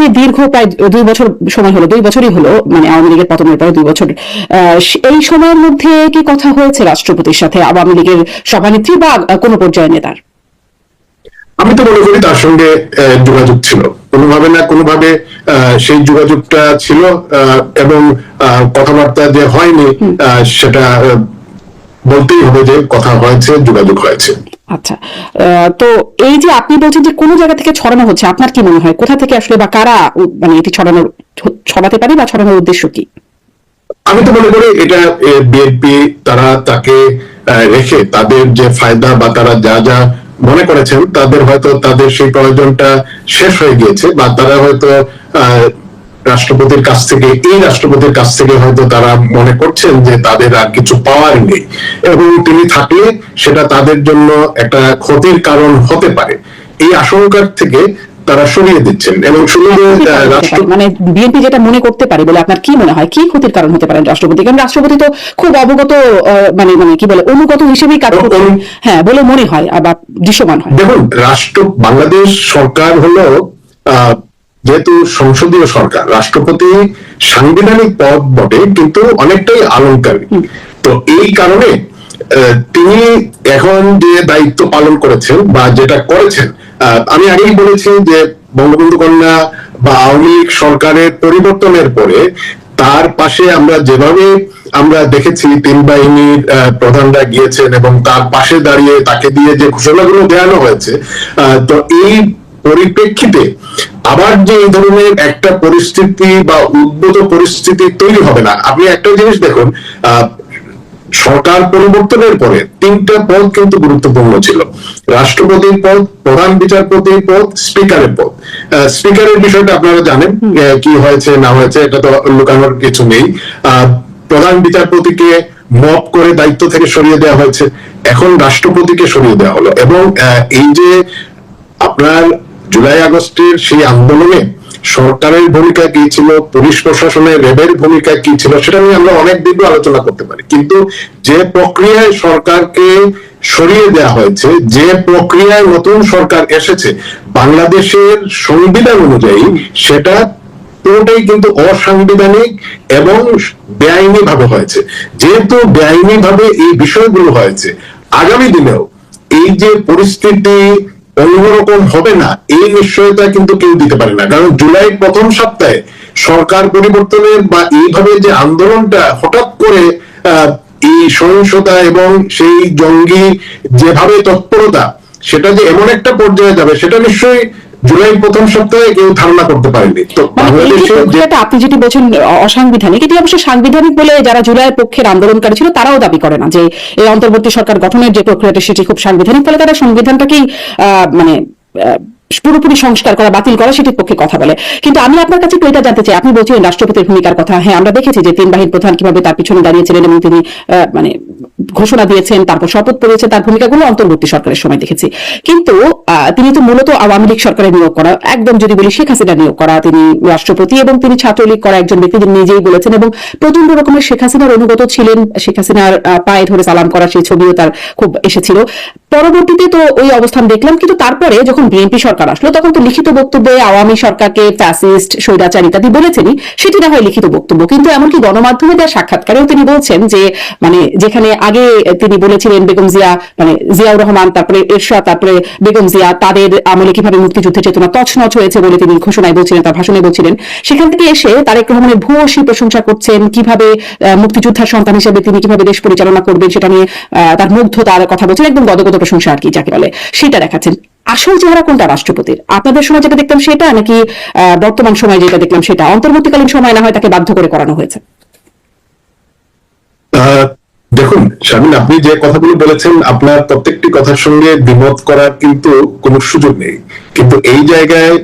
যে দীর্ঘ প্রায় 2 বছর সময় হলো, 2 বছরই হলো মানে আওয়ামী লীগের পতনের পরে 2 বছর, এই সময়ের মধ্যে কি কথা হয়েছে রাষ্ট্রপতির সাথে আওয়ামী লীগের সভানেত্রী বা কোনো পর্যায়ের নেতার? আমি তো মনে করি তার সঙ্গে যোগাযোগ ছিল, কোনোভাবে না কোনোভাবে সেই যোগাযোগটা ছিল, এবং কথাবার্তা যে হয়নি সেটা বলতেই হবে যে কথা হয়েছে, যোগাযোগ হয়েছে। আচ্ছা, তো এই যে আপনি বলছেন যে কোনো জায়গা থেকে ছড়ানো হচ্ছে, আপনার কি মনে হয় কোথা থেকে আসলে বা কারা মানে এটি ছড়াতে পারে বা ছড়ানোর উদ্দেশ্য কি? আমি তো মনে করি এটা বিএনপি তারা তাকে রেখে তাদের যে ফায়দা বা তারা যা যা মনে করেছেন তাদের হয়তো তাদের সেই প্রয়োজনটা শেষ হয়ে গিয়েছে, বা তারা হয়তো রাষ্ট্রপতির কাছ থেকে হয়তো তারা মনে করছেন যে তাদের আর কিছু পাওয়ার নেই, এবং তিনি থাকলে সেটা তাদের জন্য একটা ক্ষতির কারণ হতে পারে, এই আশঙ্কার থেকে তারা সরিয়ে দিচ্ছেন। এবং মানে বিএনপি যেটা মনে করতে পারে বলে আপনার কি মনে হয়, কি ক্ষতির কারণ হতে পারেন রাষ্ট্রপতি? কারণ রাষ্ট্রপতি তো খুব অবগত মানে মানে কি বলে অনুগত হিসেবেই কাজ করছেন, হ্যাঁ বলে মনে হয় বা দৃশ্যমান হয়। দেখুন, বাংলাদেশ সরকার হলো যেহেতু সংসদীয় সরকার, রাষ্ট্রপতি সাংবিধানিক পদ বটে কিন্তু অনেকটাই অলংকারিক। তো এই কারণে তিনি এখন যে দায়িত্ব পালন করেছেন বা যেটা করেছেন, আমি আগেই বলেছি যে বঙ্গবন্ধু কন্যা বা আওয়ামী লীগ সরকারের পরিবর্তনের পরে তার পাশে আমরা যেভাবে আমরা দেখেছি 3 বাহিনীর প্রধানরা গিয়েছেন এবং তার পাশে দাঁড়িয়ে তাকে দিয়ে যে ঘোষণাগুলো দেওয়ানো হয়েছে, তো এই পরিপ্রেক্ষিতে আবার যে এই ধরনের একটা পরিস্থিতি বা উদ্ভূত পরিস্থিতি তৈরি হবে না। আপনি একটা জিনিস দেখুন, সরকার পরিবর্তনের পরে 3টা পদ কিন্তু গুরুত্বপূর্ণ ছিল: রাষ্ট্রপতির পদ, প্রধান বিচারপতির পদ, স্পিকারের পদ। স্পিকারের বিষয়টা আপনারা জানেন কি হয়েছে না হয়েছে, এটা তো লুকানোর কিছু নেই। প্রধান বিচারপতিকে মপ করে দায়িত্ব থেকে সরিয়ে দেওয়া হয়েছে, এখন রাষ্ট্রপতিকে সরিয়ে দেওয়া হলো। এবং এই যে আপনার জুলাই আগস্টের সেই আন্দোলনে সরকারের ভূমিকা কি ছিল, পুলিশ প্রশাসনের র্যাবের ভূমিকা কি ছিল, সেটা নিয়ে আমরা অনেক দীর্ঘ আলোচনা করতে পারি, কিন্তু যে প্রক্রিয়ায় সরকারকে সরিয়ে দেওয়া হয়েছে, যে প্রক্রিয়ায় নতুন সরকার এসেছে বাংলাদেশের সংবিধান অনুযায়ী, সেটা পুরোটাই কিন্তু অসাংবিধানিক এবং বেআইনি ভাবে হয়েছে। যেহেতু বেআইনি ভাবে এই বিষয়গুলো হয়েছে, আগামী দিনেও এই যে পরিস্থিতি অন্যরকম হবে না এই নিশ্চয়তা কিন্তু কেউ দিতে পারে না। কারণ জুলাইয়ের প্রথম সপ্তাহে সরকার পরিবর্তনের বা এইভাবে যে আন্দোলনটা হঠাৎ করে এই সহিংসতা এবং সেই জঙ্গি যেভাবে তৎপরতা, সেটা যে এমন একটা পর্যায়ে যাবে সেটা নিশ্চয়ই জুলাই প্রথম সপ্তাহে কেউ ধারণা করতে পারেনি। তো আপনি যেটি বলছেন অসাংবিধানিক, এটি অবশ্য সাংবিধানিক বলে যারা জুলাইয়ের পক্ষের আন্দোলনকারী ছিল তারাও দাবি করে না যে এই অন্তর্বর্তী সরকার গঠনের যে প্রক্রিয়াটা সেটি খুব সাংবিধানিক, ফলে তারা সংবিধানটাকেই মানে পুরোপুরি সংস্কার করা, বাতিল করা, সেটির পক্ষে কথা বলে। কিন্তু আমি আপনার কাছে এটা জানতে চাই, আপনি বলছিলেন রাষ্ট্রপতির ভূমিকার কথা। হ্যাঁ, আমরা দেখেছি যে 3 বাহিনীর প্রধান কিভাবে তার পিছনে দাঁড়িয়েছিলেন এবং তিনি মানে ঘোষণা দিয়েছেন, তারপর শপথ পড়িয়েছে, তার ভূমিকাগুলো অন্তর্বর্তী সরকারের সময় দেখেছি। কিন্তু তিনি তো মূলত আওয়ামী লীগ সরকারের নিয়োগ করা, একদম যদি বলি শেখ হাসিনা নিয়োগ করা, তিনি রাষ্ট্রপতি এবং তিনি ছাত্রলীগ করা একজন ব্যক্তি, তিনি নিজেই বলেছেন, এবং প্রচন্ড রকমের শেখ হাসিনার অনুগত ছিলেন। শেখ হাসিনার পায়ে ধরে সালাম করা সেই ছবিও তার খুব এসেছিল। পরবর্তীতে তো ওই অবস্থান দেখলাম, কিন্তু তারপরে যখন বিএনপি সরকার আসলো তখন তো লিখিত বক্তব্যে আওয়ামী সরকারকে ফ্যাসিস্ট, স্বৈরাচার ইত্যাদি বলেছেনই, সেটি না হয় লিখিত বক্তব্য, কিন্তু এমনকি গণমাধ্যমে দেওয়া সাক্ষাৎকারেও তিনি বলছেন যে মানে যেখানে আগে তিনি বলেছিলেন বেগম জিয়া মানে জিয়াউর রহমান, তারপরে এরশাদ, তারপরে বেগম জিয়া, তাদের আমলে কিভাবে মুক্তিযুদ্ধের চেতনা তছনছ হয়েছে বলে তিনি ঘোষণায় বলছিলেন, তার ভাষণে বলছিলেন, সেখান থেকে এসে তারেক রহমানের ভূয়সী প্রশংসা করছেন, কিভাবে মুক্তিযোদ্ধার সন্তান হিসেবে তিনি কিভাবে দেশ পরিচালনা করবেন সেটা নিয়ে তার মুগ্ধতার কথা বলছেন, একদম গদগদ প্রশংসা আর কি যাকে বলে, সেটা দেখাচ্ছেন। আসল চেহারা কোনটা রাষ্ট্রপতির? আপনাদের সময় যেটা দেখলাম সেটা, নাকি বর্তমান সময় যেটা দেখলাম সেটা? অন্তর্বর্তীকালীন সময় না হয় তাকে বাধ্য করে করানো হয়েছে। দেখুন শামিন, আপনি যে কথাগুলো বলেছেন আপনার প্রত্যেকটি কথার সঙ্গে দ্বিমত করার কিন্তু কোনো সুযোগ নেই, কিন্তু এই জায়গায়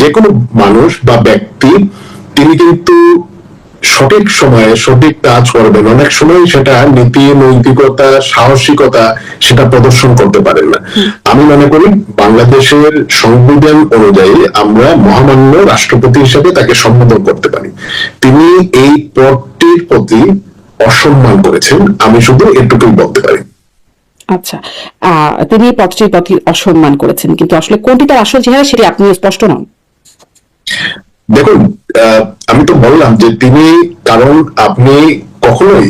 যে কোনো মানুষ বা ব্যক্তি তিনি কিন্তু সঠিক সময়ে সঠিক কাজ করবেন, অনেক সময় সেটা নীতি, নৈতিকতা, সাহসিকতা সেটা প্রদর্শন করতে পারেন না। আমি মনে করি বাংলাদেশের সংবিধান অনুযায়ী আমরা মহামান্য রাষ্ট্রপতি হিসেবে তাকে সম্বোধন করতে পারি। তিনি এই পদটির প্রতি অসম্মান করেছেন, আমি শুধু এটুকুই বলতে পারি। আচ্ছা, তিনি পদটির প্রতি অসম্মান করেছেন, কিন্তু আসলে কোনটি তার আসল চেহারা সেটি আপনি স্পষ্ট নন। দেখুন, আমি তো বললাম যে তিনি, কারণ আপনি কখনোই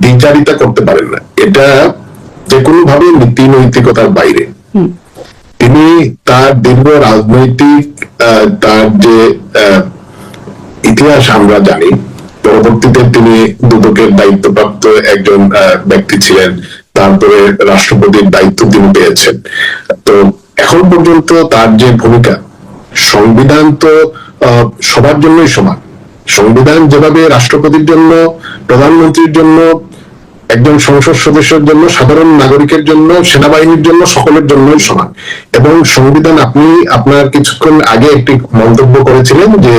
দ্বিচারিতা করতে পারেন না, এটা যে কোনো ভাবে নীতি নৈতিকতার বাইরে। তিনি তার দীর্ঘ রাজনৈতিক তার যে ইতিহাস আমরা জানি, পরবর্তীতে তিনি দুদকের দায়িত্বপ্রাপ্ত একজন ব্যক্তি ছিলেন, তারপরে রাষ্ট্রপতির দায়িত্ব তিনি পেয়েছেন। তো এখন পর্যন্ত তার যে ভূমিকা, সংবিধান তো সবার জন্যই সমান। সংবিধান যেভাবে রাষ্ট্রপতির জন্য, প্রধানমন্ত্রীর জন্য, একজন সংসদ সদস্যের জন্য, সাধারণ নাগরিকের জন্য, সেনাবাহিনীর জন্য, সকলের জন্যই সমান। এবং সংবিধান, আপনি আপনার কিছুক্ষণ আগে একটি মন্তব্য করেছিলেন যে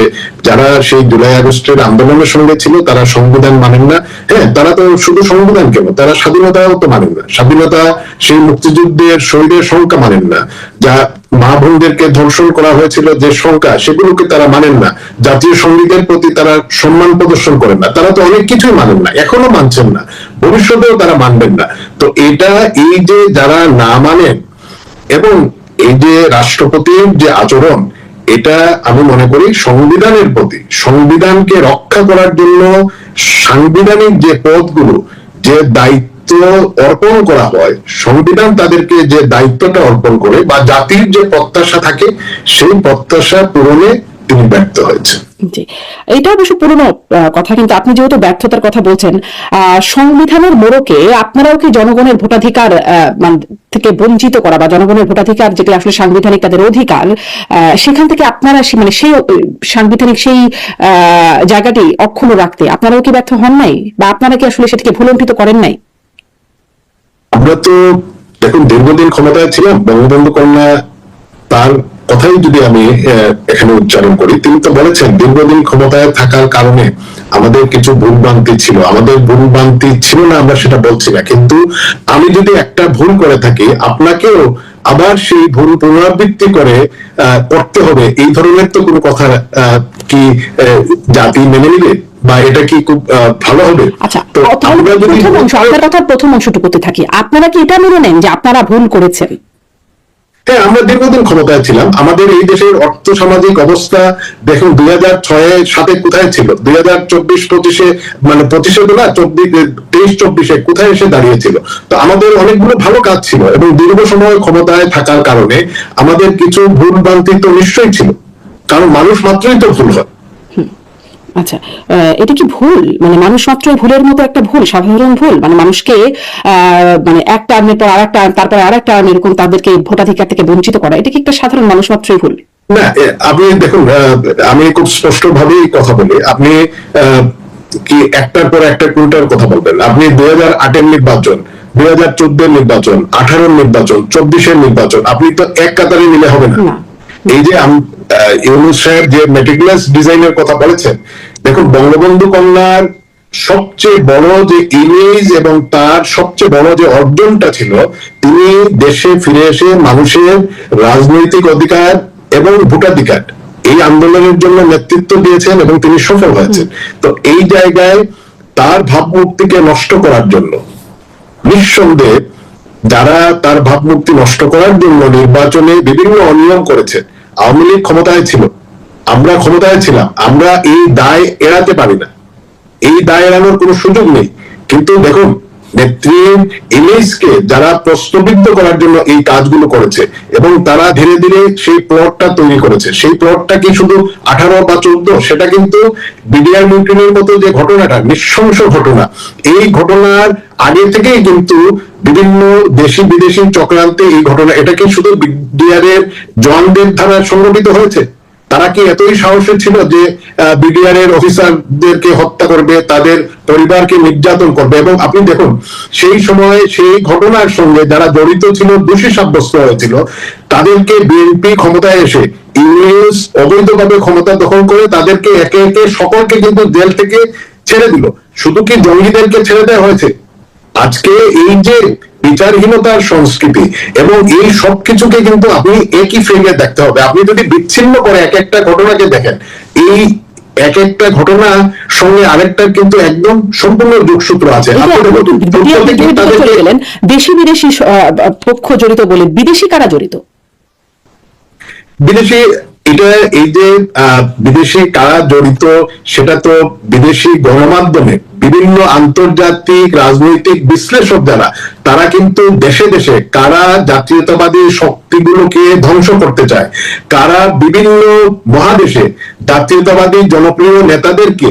যারা সেই জুলাই আগস্টের আন্দোলনের সঙ্গে ছিল তারা সংবিধান মানেন না। হ্যাঁ, তারা তো শুধু সংবিধান কেন, তারা স্বাধীনতাও তো মানেন না। স্বাধীনতা, সেই মুক্তিযুদ্ধের শহীদের সংখ্যা মানেন না, যা মা বোনদেরকে ধর্ষণ করা হয়েছিল যে সংখ্যা, সেগুলোকে তারা মানেন না। জাতীয় সঙ্গীতের প্রতি তারা সম্মান প্রদর্শন করেন না। তারা তো অনেক কিছুই মানেন না, এখনো মানছেন না, ভবিষ্যতেও তারা মানবেন না। তো এটা, এই যে যারা না মানেন এবং এই যে রাষ্ট্রপতির যে আচরণ, এটা আমি মনে করি সংবিধানের প্রতি, সংবিধানকে রক্ষা করার জন্য সাংবিধানিক যে পদগুলো, যে দায়িত্ব অর্পণ করা হয়, সংবিধান তাদেরকে যে দায়িত্বটা অর্পণ করে বা জাতির যে প্রত্যাশা থাকে, সেই প্রত্যাশা পূরণে তিনি ব্যর্থ হয়েছেন। জি, এটা অবশ্য পুরনো কথা, কিন্তু আপনি যেহেতু ব্যর্থতার কথা বলছেন, সংবিধানের মোড়কে আপনারাও কি জনগণের ভোটাধিকার থেকে বঞ্চিত করা, বা জনগণের ভোটাধিকার যেটি আসলে সাংবিধানিক তাদের অধিকার, সেখান থেকে আপনারা মানে সেই সাংবিধানিক সেই জায়গাটি অক্ষুণ্ণ রাখতে আপনারাও কি ব্যর্থ হন নাই, বা আপনারা কি আসলে সেটিকে ভুলণ্ঠিত করেন নাই? আমরা তো দেখুন, দীর্ঘদিন ক্ষমতায় ছিলাম। বঙ্গবন্ধু কন্যা, তার কথাই যদি আমি এখানে উচ্চারণ করি, তিনি তো বলেছেন দীর্ঘদিন ক্ষমতায় থাকার কারণে আমাদের কিছু ভুলভ্রান্তি ছিল। আমাদের ভুলভ্রান্তি ছিল না আমরা সেটা বলছি না, কিন্তু আমি যদি একটা ভুল করে থাকি, আপনাকেও আবার সেই ভুল পুনরাবৃত্তি করে করতে হবে, এই ধরনের তো কোনো কথা কি জাতি মেনে নিবে, বা এটা কি খুব ভালো হবে? আচ্ছা, আপনার কথার প্রথম অংশটুকুতে থাকি, আপনারা কি এটা মেনে নেন যে আপনারা ভুল করেছেন? হ্যাঁ, আমরা দীর্ঘদিন ক্ষমতায় ছিলাম। আমাদের এই দেশের অর্থ সামাজিক অবস্থা দেখুন 2006-7 কোথায় ছিল, 2024-25 মানে 25 না, 23-24 কোথায় এসে দাঁড়িয়েছিল। তো আমাদের অনেকগুলো ভালো কাজ ছিল, এবং দীর্ঘ সময় ক্ষমতায় থাকার কারণে আমাদের কিছু ভুল ভ্রান্তি তো নিশ্চয়ই ছিল, কারণ মানুষ মাত্রই তো ভুল হয়। আচ্ছা, এটা কি ভুল, মানে মানুষ মাত্রই ভুলের মতো একটা ভুল, সাধারণ ভুল, মানে মানুষকে মানে এক টার্মের পর আর একটা, তারপর আর একটা টার্ম, এরকম তাদেরকে ভোটাধিকার থেকে বঞ্চিত করা, এটা কি একটা সাধারণ মানুষ মাত্রই ভুল? না, আপনি দেখুন, আমি খুব স্পষ্ট ভাবেই কথা বলি। আপনি কি একটার পর একটা কোনটার কথা বলবেন? আপনি 2008-এর নির্বাচন, 2014-এর নির্বাচন, 18-এর নির্বাচন, 24-এর নির্বাচন, আপনি তো এক কাতারে নিলে হবে না। এই যে ইউনূস সাহেব যে মেটিকুলাস ডিজাইনের কথা বলেছেন, দেখুন, বঙ্গবন্ধু কন্যার সবচেয়ে বড় যে ইমেজ এবং তার সবচেয়ে বড় যে অর্জনটা ছিল, তিনি দেশে ফিরে এসে মানুষের রাজনৈতিক অধিকার এবং ভোটাধিকার, এই আন্দোলনের জন্য নেতৃত্ব দিয়েছেন এবং তিনি সফল হয়েছেন। তো এই জায়গায় তার ভাবমূর্তিকে নষ্ট করার জন্য, নিঃসন্দেহে যারা তার ভাবমূর্তি নষ্ট করার জন্য নির্বাচনে বিভিন্ন অনিয়ম করেছে, আওয়ামী লীগ ক্ষমতায় ছিল, আমরা ক্ষমতায় ছিলাম, আমরা এই দায় এড়াতে পারি না, এই দায় এড়ানোর কোনো সুযোগ নেই। কিন্তু দেখুন, নেত্রীর ইমেজকে যারা প্রশ্নবিদ্ধ করার জন্য এই কাজগুলো করেছে, এবং তারা ধীরে ধীরে সেই প্লটটা তৈরি করেছে, সেই প্লটটা কি শুধু 18 বা 14, সেটা কিন্তু বিডিআর নিউক্লিনের মতো যে ঘটনাটা, নৃশংস ঘটনা, এই ঘটনার আগে থেকেই কিন্তু বিভিন্ন দেশি বিদেশি চক্রান্তে এই ঘটনা, এটা কি শুধু বিডিআর এর জওয়ানদের দ্বারা সংগঠিত হয়েছে? তারা কি এতই সাহসী ছিল যে বিডিআর এর অফিসারদেরকে হত্যা করবে, তাদের পরিবারকে নির্যাতন করবে? এবং আপনি দেখুন, সেই সময় সেই ঘটনার সঙ্গে যারা জড়িত ছিল, দোষী সাব্যস্ত হয়েছিল, তাদেরকে বিএনপি ক্ষমতায় এসে ইউনুস অবৈধভাবে ক্ষমতা দখল করে তাদেরকে একে একে সকলকে কিন্তু জেল থেকে ছেড়ে দিল। শুধু কি জঙ্গিদেরকে ছেড়ে দেওয়া হয়েছে? আজকে এই যে বিচারহীনতার সংস্কৃতি এবং এই সবকিছুকে কিন্তু আপনি একই ফ্রেমে দেখতে হবে। আপনি যদি বিচ্ছিন্ন করে এক একটা ঘটনাকে দেখেন, এই এক একটা ঘটনা সঙ্গে আরেকটার কিন্তু একদম সম্পূর্ণ যোগসূত্র আছে। দেশি বিদেশি পক্ষ জড়িত বলে, বিদেশি কারা জড়িত? বিদেশি এটা এই যে বিদেশি কারা জড়িত, সেটা তো বিদেশি গণমাধ্যমে বিভিন্ন আন্তর্জাতিক রাজনৈতিক বিশ্লেষক যারা, তারা কিন্তু দেশে দেশে কারা জাতীয়তাবাদী শক্তিগুলোকে ধ্বংস করতে চায়, কারা বিভিন্ন মহাদেশে জাতীয়তাবাদী জনপ্রিয় নেতাদেরকে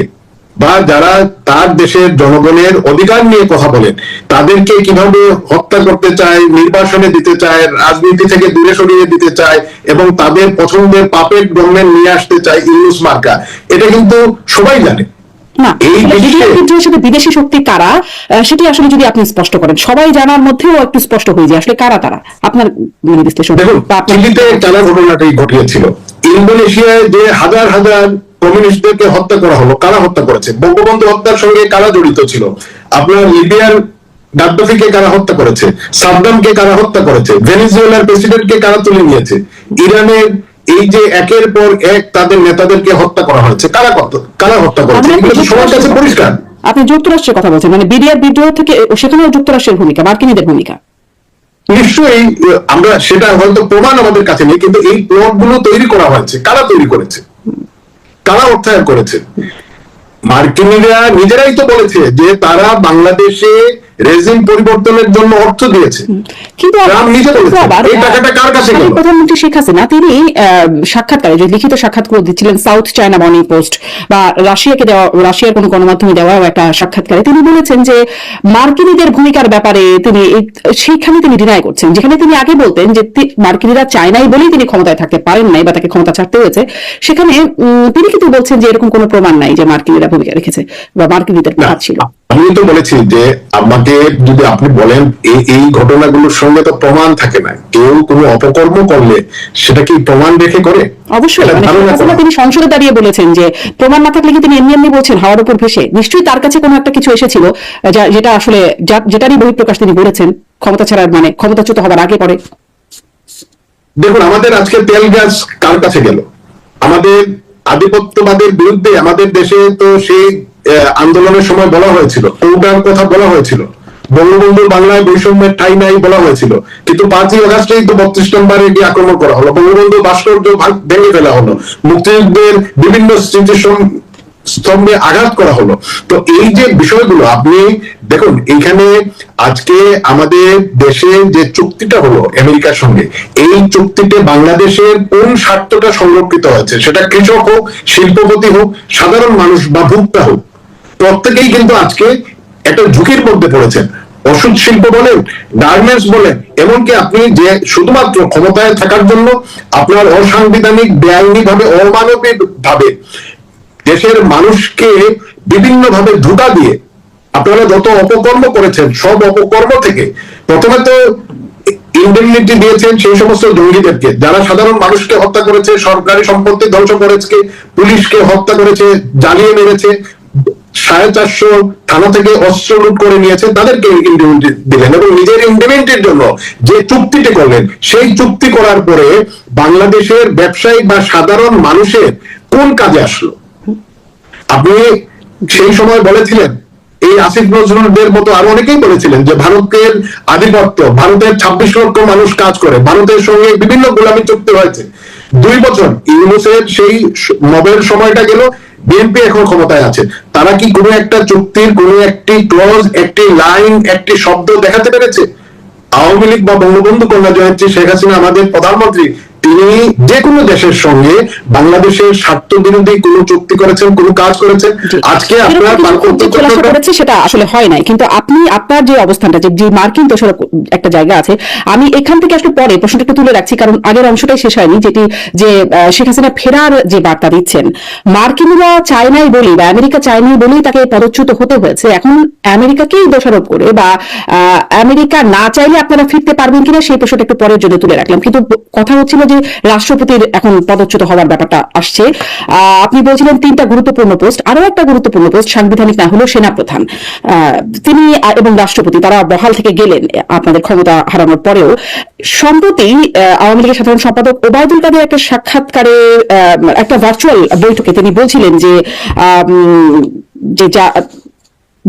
বা যারা তার দেশের জনগণের অধিকার নিয়ে কথা বলেন তাদেরকে কিভাবে হত্যা করতে চায়, নির্বাসনে দিতে চায়, রাজনীতি থেকে দূরে সরিয়ে দিতে চায় এবং তাদের পছন্দের পাপেট গভর্নমেন্ট নিয়ে আসতে চায় ইউনুস মার্কা, এটা কিন্তু সবাই জানে। না, এই বিদেশি সাথে বিদেশি শক্তি কারা, সেটি আসলে যদি আপনি স্পষ্ট করেন, সবাই জানার মধ্যেও একটু স্পষ্ট হয়ে যায় আসলে কারা তারা, আপনার মানে বিশ্লেষণ। দেখুন, চিলিতে টানা ঘটনাটাই ঘটিয়েছিল। ইন্দোনেশিয়ায় যে হাজার হাজার কমিউনিস্টদেরকে হত্যা করা হলো, কারা হত্যা করেছে? বঙ্গবন্ধু হত্যার সঙ্গে কারা জড়িত ছিল? আপনার লিবিয়ার গাদ্দাফিকে কারা হত্যা করেছে? সাদ্দামকে কারা হত্যা করেছে? ভেনেজুয়েলার প্রেসিডেন্টকে কারা তুলে নিয়েছে? ইরানের এই যে একের পর এক তাদের নেতাদেরকে হত্যা করা হয়েছে, কারা হত্যা করেছে? এগুলো তো সবার কাছে পরিষ্কার। আপনি যুক্তরাষ্ট্রের কথা বলছেন, মানে বিডিআর বিদ্রোহ থেকে সেখানেও যুক্তরাষ্ট্রের ভূমিকা, মার্কিনীদের ভূমিকা। নিশ্চয়ই আমরা সেটা হয়তো প্রমাণ আমাদের কাছে নেই, কিন্তু এই প্লট গুলো তৈরি করা হয়েছে, কারা তৈরি করেছে, কারা অর্থায়ন করেছে? মার্কিনীরা নিজেরাই তো বলেছে যে তারা বাংলাদেশে রেজিম পরিবর্তনের জন্য অর্থ দিয়েছে, কিন্তু এই টাকাটা কার কাছে গেল? প্রধানমন্ত্রী শেখ হাসিনা তিনি সাক্ষাৎকারে যে লিখিত সাক্ষাৎকার দিচ্ছিলেন সাউথ চায়না মর্নিং পোস্ট বা রাশিয়াকে দেওয়া, রাশিয়ার কোনো গণমাধ্যমে দেওয়া একটা সাক্ষাৎকারে তিনি বলেছেন যে মার্কিনীদের ভূমিকার ব্যাপারে তিনি সেইখানে তিনি ডিনাই করছেন, যেখানে তিনি আগে বলতেন যে মার্কিনীরা চায়নাই বলেই তিনি ক্ষমতায় থাকতে পারেন নাই বা তাকে ক্ষমতা ছাড়তে হয়েছে, সেখানে তিনি কিন্তু বলছেন যে এরকম কোনো প্রমাণ নাই যে মার্কিনীরা ভূমিকা রেখেছে বা মার্কিনীদের হাত ছিল। আমি তো বলেছি যে আমাকে যদি আপনি বলেন এই ঘটনাগুলোর সঙ্গে তো প্রমাণ থাকে না, কেউ কোনো অপকর্ম করলে সেটা কি প্রমাণ রেখে করে? অবশ্যই তিনি সংসদে দাঁড়িয়ে বলেছেন যে প্রমাণ না থাকলে কি তিনি এমনি এমনি বলছেন হাওয়ার উপর ভেসে? নিশ্চয়ই তার কাছে কোনো একটা কিছু এসেছিল যেটা আসলে যেটারই বহিঃপ্রকাশ তিনি বলেছেন ক্ষমতা ছাড়ার মানে ক্ষমতাচ্যুত হবার আগে পরে। দেখুন, আমাদের আজকে তেল গ্যাস কার কাছে গেল? আমাদের আধিপত্যবাদের বিরুদ্ধে আমাদের দেশে তো সেই আন্দোলনের সময় বলা হয়েছিল, কৌটার কথা বলা হয়েছিল, বঙ্গবন্ধু বাংলায় বৈষম্যের ঠাঁই নাই বলা হয়েছিল, কিন্তু 5ই আগস্টেই তো 32 নম্বরে গিয়ে আক্রমণ করা হলো, বঙ্গবন্ধু ভাস্কর্য ভেঙে ফেলা হলো, মুক্তিযুদ্ধের বিভিন্ন স্তম্ভে আঘাত করা হলো। তো এই যে বিষয়গুলো আপনি দেখুন, এইখানে আজকে আমাদের দেশে যে চুক্তিটা হলো আমেরিকার সঙ্গে, এই চুক্তিতে বাংলাদেশের কোন স্বার্থটা সংরক্ষিত হয়েছে? সেটা কৃষক হোক, শিল্পপতি হোক, সাধারণ মানুষ বা ভোক্তা হোক, প্রত্যেকেই কিন্তু আজকে একটা ঝুঁকির মধ্যে পড়েছেন। ওষুধ শিল্প বলেন, গার্মেন্টস বলেন, এমনকি আপনি যে শুধুমাত্র ক্ষমতায় থাকার জন্য আপনার অসাংবিধানিক, বেআইনি ভাবে, অমানবিক ভাবে দেশের মানুষকে বিভিন্ন ভাবে ধোঁকা দিয়ে আপনারা যত অপকর্ম করেছেন, সব অপকর্ম থেকে প্রথমে তো ইন্ডেমনিটি দিয়েছেন সেই সমস্ত জঙ্গিদেরকে যারা সাধারণ মানুষকে হত্যা করেছে, সরকারি সম্পত্তি ধ্বংস করেছে, পুলিশকে হত্যা করেছে, জ্বালিয়ে মেরেছে, 450 থানা থেকে অস্ত্র লুট করে নিয়েছে, তাদেরকে ইন্ডেমনিটি দিলেন এবং নিজের ইন্ডেমনিটির জন্য যে চুক্তিটি করলেন, সেই চুক্তি করার পরে বাংলাদেশের ব্যবসায়ী বা সাধারণ মানুষের কোন কাজে আসলো? আপনি সেই সময় বলেছিলেন, এই আসিফ নজরুলদের মতো আরো অনেকেই বলেছিলেন যে ভারতের আধিপত্য, ভারতের 26 লক্ষ মানুষ কাজ করে, ভারতের সঙ্গে বিভিন্ন গোলামী চুক্তি হয়েছে। 2 বছর ইউনুসের সেই নবের সময়টা গেল, বিএনপি এখন ক্ষমতায় আছে, তারা কি কোনো একটা চুক্তির কোনো একটি ক্লজ, একটি লাইন, একটি শব্দ দেখাতে পেরেছে? আওয়ামী লীগ বা বঙ্গবন্ধু কন্যা জয়ন্তী শেখ হাসিনা আমাদের প্রধানমন্ত্রী, তিনি যে কোনো দেশের সঙ্গে বাংলাদেশের স্বার্থ বিরোধী কোনো চুক্তি করেছেন, কোনো কাজ করেছেন? আজকে আপনার করেছে সেটা আসলে হয় নাই, কিন্তু আপনি আপনার যে অবস্থানটা, যে মার্কিন দোষের একটা জায়গা আছে, আমি এখান থেকে আসলে পরে প্রশ্নটা একটু তুলে রাখছি, কারণ আগের অংশটাই শেষ হয়নি, যেটি যে শেখ হাসিনা ফেরার যে বার্তা দিচ্ছেন, মার্কিনরা চায় নাই বলেই বা আমেরিকা চায়নি বলেই তাকে পদচ্যুত হতে হয়েছে। এখন আমেরিকাকেই দোষারোপ করে বা আমেরিকা না চাইলে আপনারা ফিরতে পারবেন কিনা সেই প্রশ্নটা একটু পরের জন্য তুলে রাখলাম, কিন্তু কথা হচ্ছিল যে রাষ্ট্রপতির এখন পদচ্যুত হওয়ার ব্যাপারটা আসছে। আপনি বলছিলেন 3টা গুরুত্বপূর্ণ পোস্ট, আরো একটা গুরুত্বপূর্ণ পোস্ট সাংবিধানিক না হলেও সেনাপ্রধান, তিনি এবং রাষ্ট্রপতি তারা বহাল থেকে গেলেন আপনাদের ক্ষমতা হারানোর পরেও। সম্প্রতি আওয়ামী লীগের সাধারণ সম্পাদক ওবায়দুল কাদের একটা সাক্ষাৎকারে, একটা ভার্চুয়াল বৈঠকে তিনি বলছিলেন যে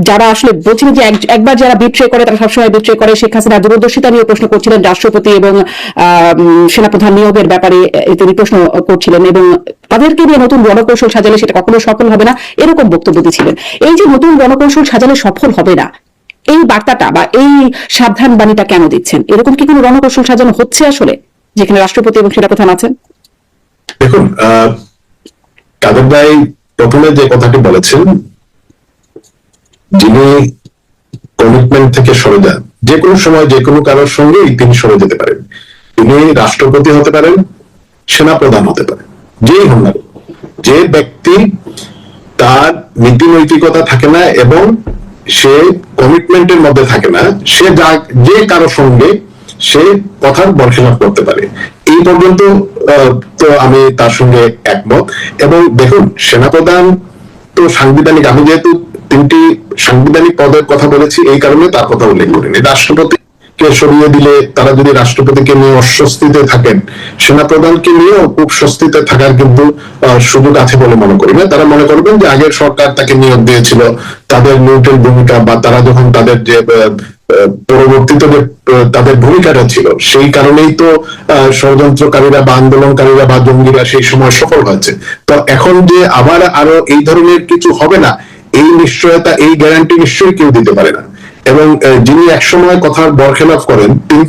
যারা আসলে বলছিলেন যে একবার যারা বিট্রে করে তারা সবসময় বিট্রে করে, শেখ হাসিনা দূরদর্শিতা নিয়ে প্রশ্ন করছিলেন, রাষ্ট্রপতি এবং সেনাপ্রধান নিয়োগের ব্যাপারে তিনি প্রশ্ন করছিলেন এবং তাদেরকে নিয়ে নতুন রণকৌশল সাজালে সেটা কখনো সফল হবে না, এরকম বক্তব্য দিয়েছিলেন। এই যে নতুন রণকৌশল সাজালে সফল হবে না, এই বার্তাটা বা এই সাবধান বাণীটা কেন দিচ্ছেন? এরকম কি কোনো রণকৌশল সাজানো হচ্ছে আসলে, যেখানে রাষ্ট্রপতি এবং সেনাপ্রধান আছেন? দেখুন, কাদের ভাই প্রথমে যে কথাটি বলেছেন, যিনি কমিটমেন্ট থেকে সরে যান, যে কোনো সময় যে কোনো কারোর সঙ্গেই তিনি সরে যেতে পারেন। তিনি রাষ্ট্রপতি হতে পারেন, সেনাপ্রধান হতে পারেন, যেই হন না, যে ব্যক্তি তার নীতি নৈতিকতা থাকে না এবং সে কমিটমেন্টের মধ্যে থাকে না, সে যে কারোর সঙ্গে সে কথার বরখেলাপ করতে পারে। এই পর্যন্ত তো আমি তার সঙ্গে একমত। এবং দেখুন, সেনাপ্রধান তো সাংবিধানিক, আমি যেহেতু 3টি সাংবিধানিক পদের কথা বলেছি এই কারণে তার কথা উল্লেখ করিনি। রাষ্ট্রপতিকে সরিয়ে দিলে তারা যদি রাষ্ট্রপতিকে নিয়ে অস্বস্তিতে থাকেন, সেনাপ্রধানকে নিয়েও খুব স্বস্তিতে থাকার কিন্তু সুযোগ আছে বলে মনে করি না। তারা মনে করবেন যে আগের সরকার তাকে নিয়োগ দিয়েছিল, তাদের নিউট্রাল ভূমিকা বা তারা যখন তাদের যে পরবর্তীতে যে তাদের ভূমিকাটা ছিল, সেই কারণেই তো ষড়যন্ত্রকারীরা বা আন্দোলনকারীরা বা জঙ্গিরা সেই সময় সফল হয়েছে। তো এখন যে আবার আরো এই ধরনের কিছু হবে না, এই নিশ্চয়তা, এই গ্যারান্টি নিশ্চয়ই কেউ দিতে পারে না। এবং যিনি একসময় কথার বরখেলাপ করেন তিনি